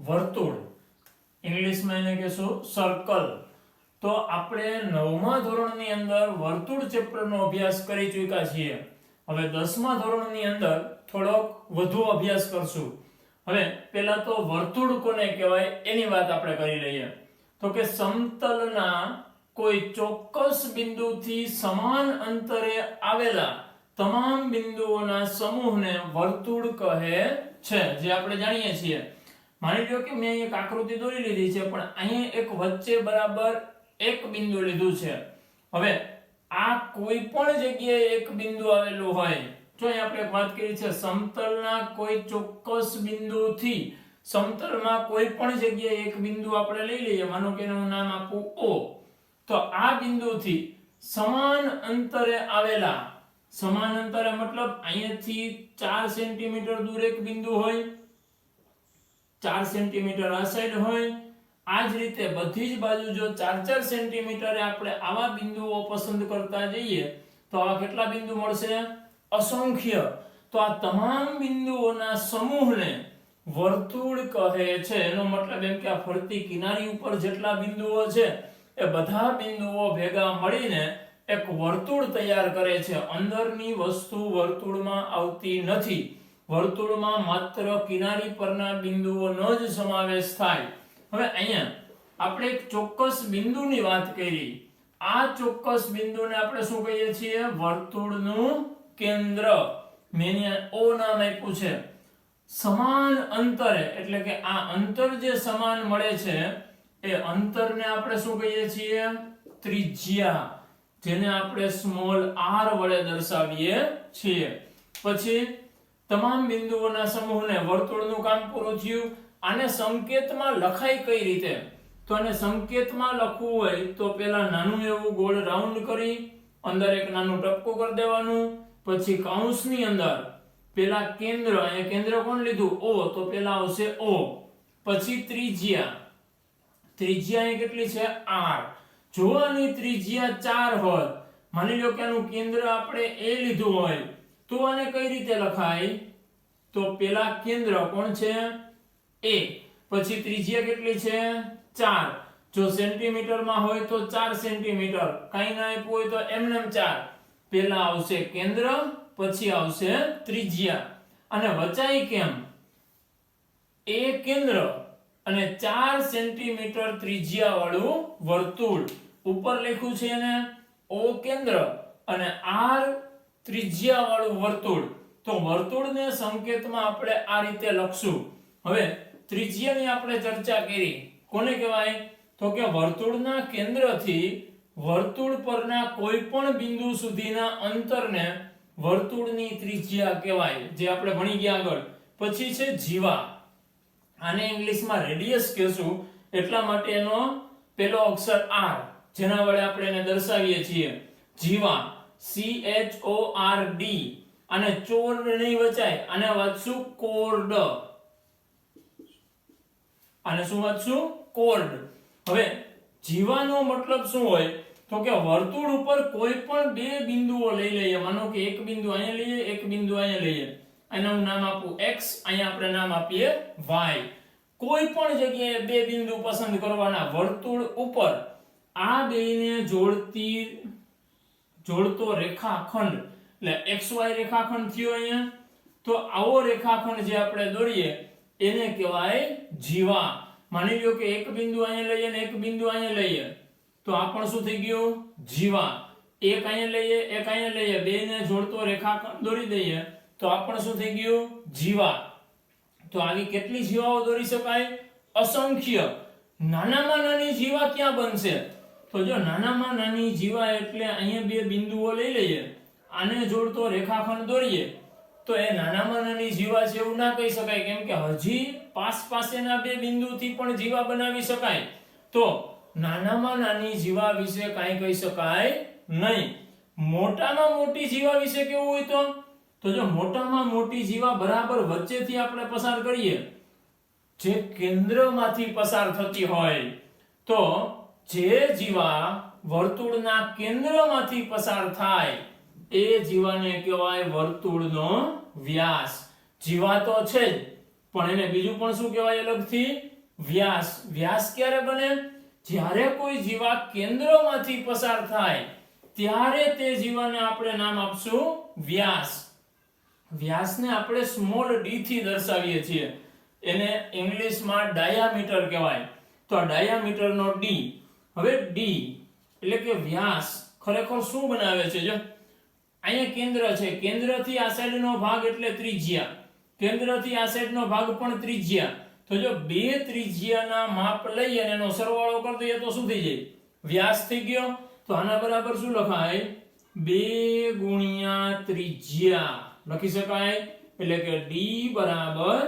વર્તુળ, ઇંગ્લિશમાં એને કહેશું સર્કલ. તો આપણે 9મા ધોરણની અંદર વર્તુળ ચેપ્ટરનો અભ્યાસ કરી ચૂક્યા છીએ. હવે 10મા ધોરણની અંદર થોડોક વધુ અભ્યાસ કરશું. હવે પહેલા તો વર્તુળ કોને કહેવાય એની વાત આપણે કરી લઈએ. તો કે સમતલના કોઈ ચોક્કસ બિંદુથી સમાન અંતરે આવેલા તમામ બિંદુઓના સમૂહને વર્તુળ કહે છે, જે આપણે જાણીએ છીએ. માની લો કે મેં એક આકૃતિ દોરી લીધી છે, પણ અહીં એક વચ્ચે બરાબર એક બિંદુ લીધું છે. હવે આ કોઈ પણ જગ્યાએ એક બિંદુ આવેલું હોય, જો અહીં આપણે વાત કરી છે સમતલના કોઈ ચોક્કસ બિંદુથી સમતલમાં કોઈ પણ જગ્યાએ એક બિંદુ આપણે લઈ લઈએ, માનો કે એનું નામ આપું O. તો આ બિંદુથી સમાન અંતરે આવેલા, સમાન અંતરે મતલબ અહીંયાથી 4 સેન્ટીમીટર દૂર એક બિંદુ હોય, 4 સેન્ટીમીટર આ સાઈડ હોય, આ જ રીતે બધી જ બાજુ જો 4-4 સેન્ટીમીટરે આપણે આવા બિંદુઓ પસંદ કરતા જઈએ તો આવા કેટલા બિંદુ મળશે? અસંખ્ય. તો આ તમામ બિંદુઓના સમૂહને વર્તુળ કહે છે. એનો મતલબ એમ કે આ ફરતી કિનારી ઉપર જેટલા બિંદુઓ છે એ બધા બિંદુઓ ભેગા મળીને એક વર્તુળ તૈયાર કરે છે. અંદરની વસ્તુ વર્તુળમાં આવતી નથી. વર્તુળમાં માત્ર કિનારી પરના બિંદુઓનો જ સમાવેશ થાય. હવે અહીંયા આપણે એક ચોક્કસ બિંદુની વાત કરી. આ ચોક્કસ બિંદુને આપણે શું કહીએ છીએ? વર્તુળનું કેન્દ્ર. મેં O નામ આપ્યું છે. સમાન અંતરે, એટલે કે આ અંતર જે સમાન મળે છે એ અંતરને આપણે શું કહીએ છીએ? ત્રિજ્યા, જેને આપણે સ્મોલ r વડે દર્શાવીએ છીએ. પછી તમામ બિંદુઓના સમૂહને વર્તુળનું કામ પૂરું થયું. આને સંકેતમાં લખાય કઈ રીતે? તો આને સંકેતમાં લખવું હોય તો પહેલા નાનું એવું ગોળ રાઉન્ડ કરી અંદર એક નાનું ટપકું કરી દેવાનું. પછી કૌંસની અંદર પહેલા કેન્દ્ર, અહીંયા કેન્દ્ર કોણ લીધું? O. તો પહેલા આવશે O. પછી ત્રિજ્યા, ત્રિજ્યા અહીં કેટલી છે? r. જો આની ત્રિજ્યા 4 હોય, માની લો કે આનું કેન્દ્ર આપણે A લીધું હોય, તો આને કઈ રીતે લખાય? તો પહેલા કેન્દ્ર કોણ છે? A. પછી ત્રિજ્યા કેટલી છે? 4. જો સેન્ટીમીટરમાં હોય તો 4 સેન્ટીમીટર, કાઈ ના આપ્યું હોય તો એમનેમ 4. પહેલા આવશે કેન્દ્ર, પછી આવશે ત્રિજ્યા. અને વચાઈ કેમ? A કેન્દ્ર અને 4 સેન્ટીમીટર ત્રિજ્યા વાળું વર્તુળ. ઉપર લખ્યું છે એને O કેન્દ્ર અને r ત્રિજ્યા વાળું વર્તુળ. તો વર્તુળને સંકેતમાં આપણે આ રીતે લખશું. હવે ત્રિજ્યાની આપણે ચર્ચા કરી. કોને કહેવાય? તો કે વર્તુળના કેન્દ્રથી વર્તુળ પરના કોઈ પણ બિંદુ સુધીના અંતરને વર્તુળની ત્રિજ્યા કહેવાય, જે આપણે ભણી ગયા આગળ. પછી છે જીવા. આને ઇંગ્લિશમાં રેડિયસ કહેશું, એટલા માટે એનો પહેલો અક્ષર r, જેના વડે આપણે એને દર્શાવીએ છીએ. જીવા, CHORD. અને ચોર્ડ નહીં વચાય, આને વાંચશું કોર્ડ. આને શું વાંચશું? કોર્ડ. હવે જીવાનો મતલબ શું હોય? તો કે વર્તુળ ઉપર કોઈ પણ બે બિંદુઓ લઈ લઈએ. માનો કે એક બિંદુ અહીંયા લઈએ, એક બિંદુ અહીંયા લઈએ. આનું નામ આપું x, અહીંયા આપણે નામ આપીએ y. કોઈ પણ જગ્યાએ બે બિંદુ પસંદ કરવાના વર્તુળ ઉપર. આ બેને જોડતો રેખાખંડ એટલે XY રેખાખંડ થયો અહીંયા. તો આવો રેખાખંડ જે આપણે દોરીએ એને કહેવાય જીવા. માની લો કે એક બિંદુ અહીંયા લઈએ અને એક બિંદુ અહીંયા લઈએ, તો આ પણ શું થઈ ગયું? જીવા. એક અહીંયા લઈએ, એક અહીંયા લઈએ, બેને જોડતો રેખાખંડ દોરી દઈએ તો આ પણ શું થઈ ગયું? જીવા. તો આવી કેટલી જીવાઓ દોરી શકાય? અસંખ્ય. નાનામાં નાની જીવા ક્યાં બનશે? તો જો નાનામાં નાની જીવા એટલે અહીંયા બે બિંદુઓ લઈ લઈએ, આને જોડતો રેખાખંડ દોરીએ, તો એ નાનામાં નાની જીવા છે એવું ના કહી શકાય, કેમ કે હજી પાસેના બે બિંદુથી પણ જીવા બનાવી શકાય. તો નાનામાં નાની જીવા વિશે કાંઈ કહી શકાય નહીં. મોટામાં મોટી જીવા વિશે કેવું હોય તો જો મોટામાં મોટી જીવા બરાબર વચ્ચેથી આપણે પસાર કરીએ, જે કેન્દ્રમાંથી પસાર થતી હોય, તો જે જીવા વર્તુળના કેન્દ્રમાંથી પસાર થાય એ જીવાને કહેવાય વર્તુળનો વ્યાસ. જીવા તો છે જ, પણ એને બીજું પણ શું કહેવાય અલગથી? વ્યાસ વ્યાસ ક્યારે બને? જ્યારે કોઈ જીવા કેન્દ્રમાંથી પસાર થાય ત્યારે તે જીવાને આપણે નામ આપશું વ્યાસ. વ્યાસને આપણે સ્મોલ d થી દર્શાવીએ છીએ. એને ઇંગ્લિશમાં ડાયામીટર કહેવાય. તો આ ડાયામીટરનો d. હવે d એટલે કે વ્યાસ ખરેખર શું બનાવે છે? જો અહીંયા કેન્દ્ર છે, કેન્દ્રથી આ સાઈડનો ભાગ એટલે ત્રિજ્યા, કેન્દ્રથી આ સાઈડનો ભાગ પણ ત્રિજ્યા. તો જો બે ત્રિજ્યાના માપ લઈ અને એનો સરવાળો કરી દઈએ તો શું થઈ જાય? વ્યાસ થઈ ગયો. તો આના બરાબર શું લખાય? 2 ગુણ્યા ત્રિજ્યા લખી શકાય. એટલે કે d બરાબર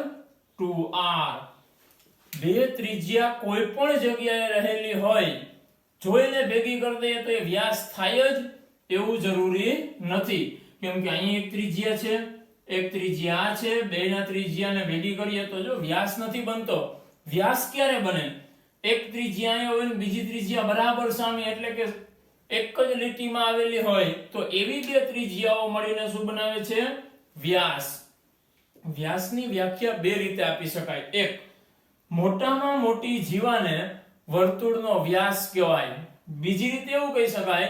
2r. બે ત્રિજ્યા કોઈ પણ જગ્યાએ રહેલી હોય જો એને ભેગી કરી દઈએ તો એ વ્યાસ થાય જ એવું જરૂરી નથી. કેમ કે અહીં એક ત્રિજ્યા છે, એક ત્રિજ્યા છે, બેના ત્રિજ્યાને ભેગી કરીએ તો જો વ્યાસ નથી બનતો. વ્યાસ ક્યારે બને? એક ત્રિજ્યા અહીં હોય ને બીજી ત્રિજ્યા બરાબર સામે એટલે કે એક જ લીટીમાં આવેલી હોય તો એવી બે ત્રિજ્યાઓ મળીને શું બનાવે છે? વ્યાસ. વ્યાસની વ્યાખ્યા બે રીતે આપી શકાય. એક, મોટામાં મોટી જીવાને વર્તુળનો વ્યાસ કહેવાય. બીજી રીતે એવું કહી શકાય,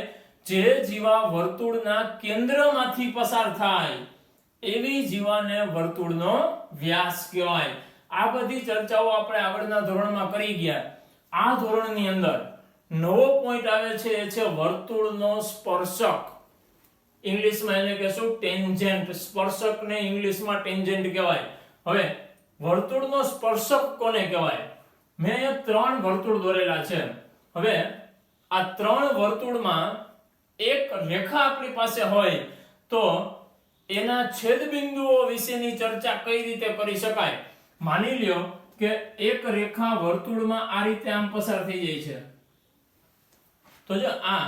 જે જીવા વર્તુળના કેન્દ્રમાંથી પસાર થાય એવી જીવાને વર્તુળનો વ્યાસ કહેવાય. આ બધી ચર્ચાઓ આપણે આગળના ધોરણમાં કરી ગયા. આ ધોરણની અંદર નવો પોઈન્ટ આવે છે, એ છે વર્તુળનો સ્પર્શક. ઇંગ્લિશમાં એને કહેશું ટેન્જન્ટ. સ્પર્શકને ઇંગ્લિશમાં ટેન્જન્ટ કહેવાય. હવે વર્તુળનો સ્પર્શક કોને કહેવાય? મેં અહીંયા 3 વર્તુળ દોરેલા છે. હવે આ 3 વર્તુળમાં એક રેખા આપણી પાસે હોય તો એના છેદબિંદુઓ વિશેની ચર્ચા કઈ રીતે કરી શકાય? માની લ્યો કે એક રેખા વર્તુળમાં આ રીતે આમ પસાર થઈ જાય છે. તો જો આ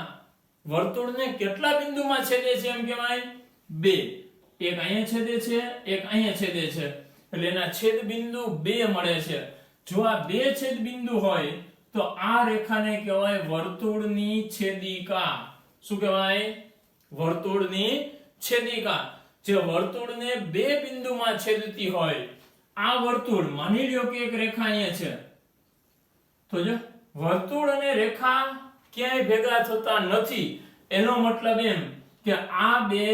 વર્તુળને કેટલા બિંદુમાં છેદે છે એમ કહેવાય? 2. એક અહીંયા છેદે છે, એક અહીંયા છેદે છે. એટલે એના છેદબિંદુ 2 મળે છે. જો આ 2 છેદબિંદુ હોય તો આ રેખાને કહેવાય વર્તુળની છેદિકા. શું કહેવાય? વર્તુળની છેદિકા. જે વર્તુળને 2 બિંદુમાં છેદતી હોય આ વર્તુળ, માની લ્યો કે એક રેખા અહીંયા છે. તો જો વર્તુળ અને રેખા ક્યાંય ભેગા થતા નથી. એનો મતલબ એમ કે આ બે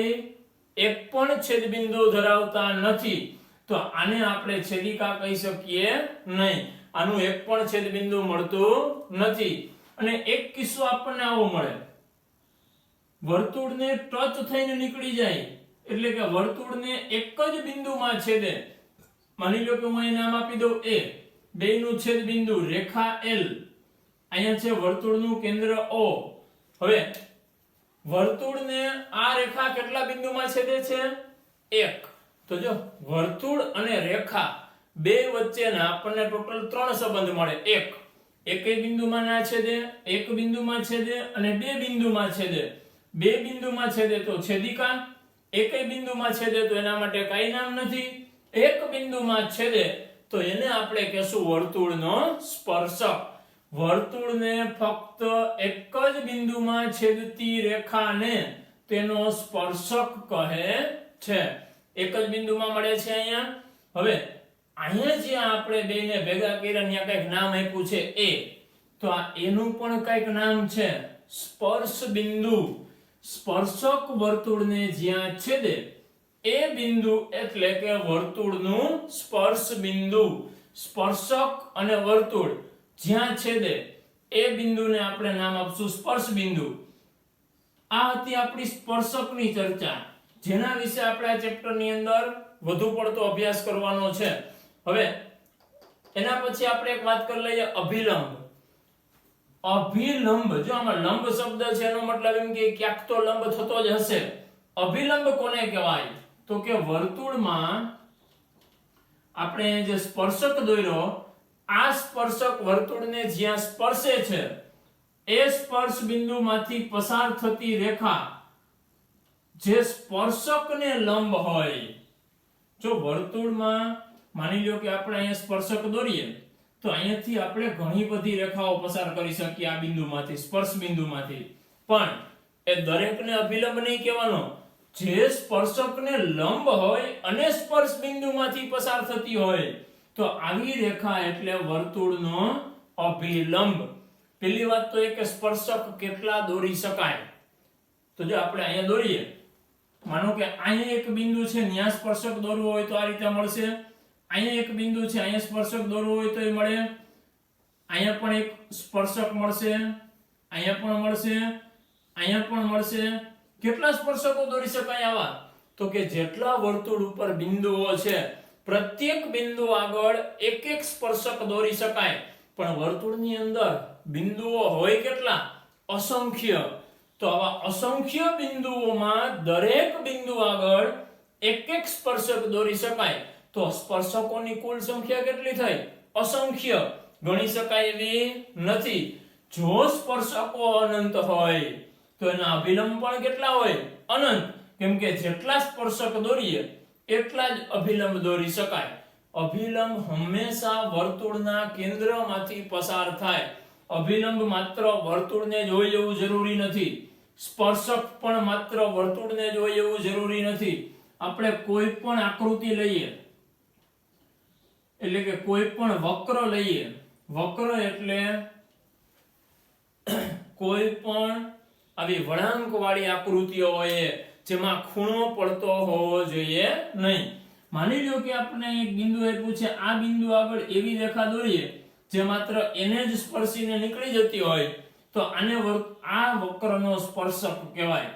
એક પણ છેદબિંદુ ધરાવતા નથી. તો આને આપણે છેદિકા કહી શકીએ નહીં. આનું એક પણ છેદબિંદુ મળતું નથી. અને એક કિસ્સો આપણને આવો મળે, વર્તુળને ટચ થઈને નીકળી જાય એટલે કે વર્તુળને એક જ બિંદુમાં છેદે. માની લો કે હું અહીં નામ આપી દઉં A. બેયનું છેદબિંદુ Rekha L. અહીંયા છે વર્તુળનું કેન્દ્ર O. હવે વર્તુળને આ રેખા કેટલા બિંદુમાં છેદે છે? 1. તો જો વર્તુળ અને રેખા બે વચ્ચેના આપણને ટોટલ 3 સંબંધ મળે. એકેય બિંદુમાં ના છેદે, એક બિંદુમાં છેદે અને 2 બિંદુમાં છેદે. 2 બિંદુમાં છેદે તો છેદિકા, એકેય બિંદુમાં છેદે તો એના માટે કાંઈ નામ નથી. એક બિંદુમાં છેદે તો એને આપણે કહેશું વર્તુળનો સ્પર્શક. વર્તુળને ફક્ત એક જ બિંદુમાં છેદતી રેખાને તેનો સ્પર્શક કહે છે. એક જ બિંદુમાં મળે છે અહીંયા. હવે અહીંયા જે આપણે બેને ભેગા કર્યા ત્યાં કંઈક નામ આપ્યું છે A. તો આ એનું પણ કંઈક નામ છે સ્પર્શ બિંદુ. સ્પર્શક વર્તુળને જ્યાં છેદે એ બિંદુ એટલે કે વર્તુળનું સ્પર્શ બિંદુ. સ્પર્શક અને વર્તુળ જ્યાં છેદે એ બિંદુને આપણે નામ આપશું સ્પર્શ બિંદુ. આ હતી આપણી સ્પર્શકની ચર્ચા, જેના વિશે આપણે આ ચેપ્ટરની અંદર વધુ પડતો અભ્યાસ કરવાનો છે. હવે એના પછી આપણે એક વાત કરી લઈએ અભિલંબ. અભિલંબ, જો આમાં લંબ શબ્દ છે એનો મતલબ એમ કે ક્યાંક તો લંબ થતો જ હશે. અભિલંબ કોને કહેવાય? તો કે વર્તુળમાં આપણે જે સ્પર્શક દોર્યો, આ સ્પર્શક વર્તુળને જ્યાં સ્પર્શે છે એ સ્પર્શ બિંદુમાંથી પસાર થતી રેખા જે સ્પર્શકને લંબ હોય. જો વર્તુળમાં માની લો કે આપણે અહીંયા સ્પર્શક દોરીએ તો અહીંયાથી આપણે ઘણી બધી રેખાઓ પસાર કરી શકીએ આ બિંદુમાંથી, સ્પર્શ બિંદુમાંથી. પણ એ દરેકને અભિલંબ નહીં કહેવાનો. જે સ્પર્શકને લંબ હોય અને સ્પર્શ બિંદુમાંથી પસાર થતી હોય તો આવી રેખા એટલે વર્તુળનો અભિલંબ. પહેલી વાત તો એ કે સ્પર્શક કેટલા દોરી શકાય. તો જો આપણે અહીંયા દોરીએ, માનો કે અહીંયા એક બિંદુ છે, ત્યાં સ્પર્શક દોરવો હોય તો આ રીતે મળશે. અહીંયા એક બિંદુ છે, અહીંયા સ્પર્શક દોરવો હોય તો એ મળે. અહીંયા પણ એક સ્પર્શક મળશે, અહીંયા પણ મળશે, અહીંયા પણ મળશે. કેટલા સ્પર્શકો દોરી શકાય આવા? તો કે જેટલા વર્તુળ ઉપર બિંદુઓ છે, પ્રત્યેક બિંદુ આગળ એક એક સ્પર્શક દોરી શકાય. પણ વર્તુળની અંદર બિંદુઓ હોય કેટલા? અસંખ્ય. તો આવા અસંખ્ય બિંદુઓમાં દરેક બિંદુ આગળ એક એક સ્પર્શક દોરી શકાય. તો સ્પર્શકોની કુલ સંખ્યા કેટલી થઈ? અસંખ્ય. ગણી શકાય એવી નથી. જો સ્પર્શકો અનંત હોય તો એના અભિલંબ પણ કેટલા હોય? અનંત. કેમ કે જેટલા સ્પર્શક દોરીએ એટલા જ અભિલંબ દોરી શકાય. અભિલંબ હંમેશા વર્તુળના કેન્દ્રમાંથી પસાર થાય. અભિલંબ માત્ર વર્તુળને જ હોય એવું જરૂરી નથી. સ્પર્શક પણ માત્ર વર્તુળને જ હોય એવું જરૂરી નથી. આપણે કોઈ પણ આકૃતિ લઈએ, એટલે કે કોઈ પણ વક્ર લઈએ. વક્ર એટલે કોઈ પણ આવી વળાંક વાળી આકૃતિઓ હોય જેમાં ખૂણો પડતો હોવો જોઈએ નહીં. માની લો કે આપણે એક બિંદુ આપ્યું છે, આ બિંદુ આગળ એવી રેખા દોરીએ જે માત્ર એને જ સ્પર્શીને નીકળી જતી હોય તો આને આ વક્રનો સ્પર્શક કહેવાય.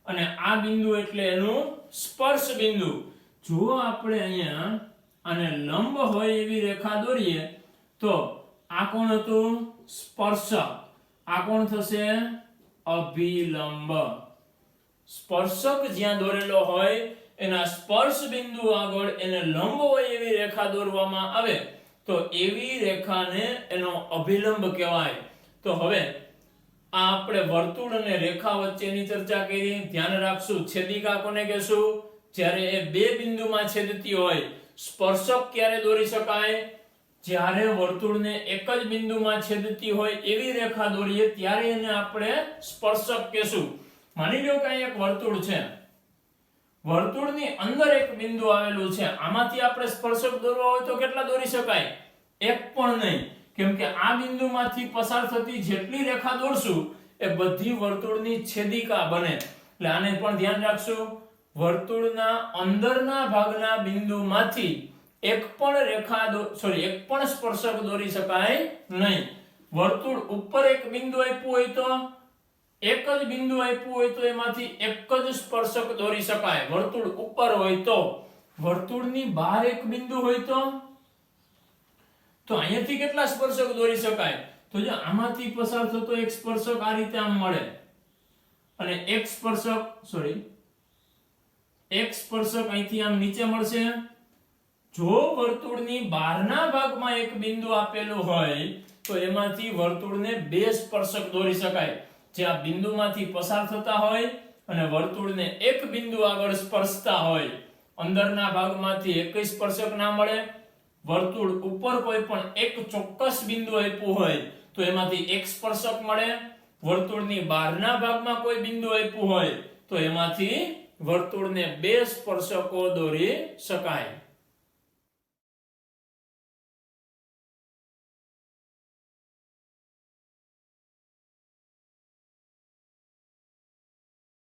અને આ બિંદુ એટલે એનું સ્પર્શ બિંદુ. જો આપણે અહીંયા આને લંબ હોય એવી રેખા દોરીએ તો આ કોણ હતું? સ્પર્શક. આ કોણ થશે? અભિલંબ. સ્પર્શક જ્યાં દોરેલો હોય એના સ્પર્શ બિંદુ આગળ એને લંબ હોય એવી રેખા દોરવામાં આવે તો એવી રેખાને એનો અભિલંબ કહેવાય. તો હવે આ આપણે વર્તુળ અને રેખા વચ્ચેની ચર્ચા કરી. ધ્યાન રાખશું, છેદિકા કોને કહેશું? જ્યારે એ બે બિંદુમાં છેદતી હોય. સ્પર્શક ક્યારે દોરી શકાય? જ્યારે વર્તુળને એક જ બિંદુમાં છેદતી હોય એવી રેખા દોરીએ ત્યારે એને આપણે સ્પર્શક કહેશું. માની લો કે અહીં એક વર્તુળ છે, વર્તુળની અંદર એક બિંદુ આવેલું છે. આમાંથી આપણે સ્પર્શક દોરવા હોય તો કેટલા દોરી શકાય? એક પણ નહીં. કેમ કે આ બિંદુમાંથી પસાર થતી જેટલી રેખા દોરશું એ બધી વર્તુળની છેદિકા બને. એટલે આને પણ ધ્યાન રાખશું. વર્તુળના અંદરના ભાગના બિંદુમાંથી એક પણ એક પણ સ્પર્શક દોરી શકાય નહીં. વર્તુળ ઉપર એક બિંદુ આપ્યું હોય તો એક જ બિંદુ આપ્યું હોય તો એમાંથી એક જ સ્પર્શક દોરી શકાય. વર્તુળ ઉપર હોય તો. વર્તુળની બહાર એક બિંદુ હોય તો અહીંયાથી કેટલા સ્પર્શક દોરી શકાય? તો જો આમાંથી પસાર થતો એક સ્પર્શક આ રીતે આમ મળે અને એક સ્પર્શક અહીંથી આમ નીચે મળશે. જો વર્તુળની બહારના ભાગમાં એક બિંદુ આપેલું હોય તો એમાંથી વર્તુળને બે સ્પર્શક દોરી શકાય. જે આ બિંદુમાંથી પસાર થતા હોય અને વર્તુળને એક બિંદુ આગળ સ્પર્શતા હોય. અંદરના ભાગમાંથી એક સ્પર્શક ના મળે. વર્તુળ ઉપર કોઈ પણ એક ચોક્કસ બિંદુ આપ્યું હોય તો એમાંથી એક સ્પર્શક મળે. વર્તુળની બહારના ભાગમાં કોઈ બિંદુ આપ્યું હોય તો એમાંથી વર્તુળને બે સ્પર્શકો દોરી શકાય.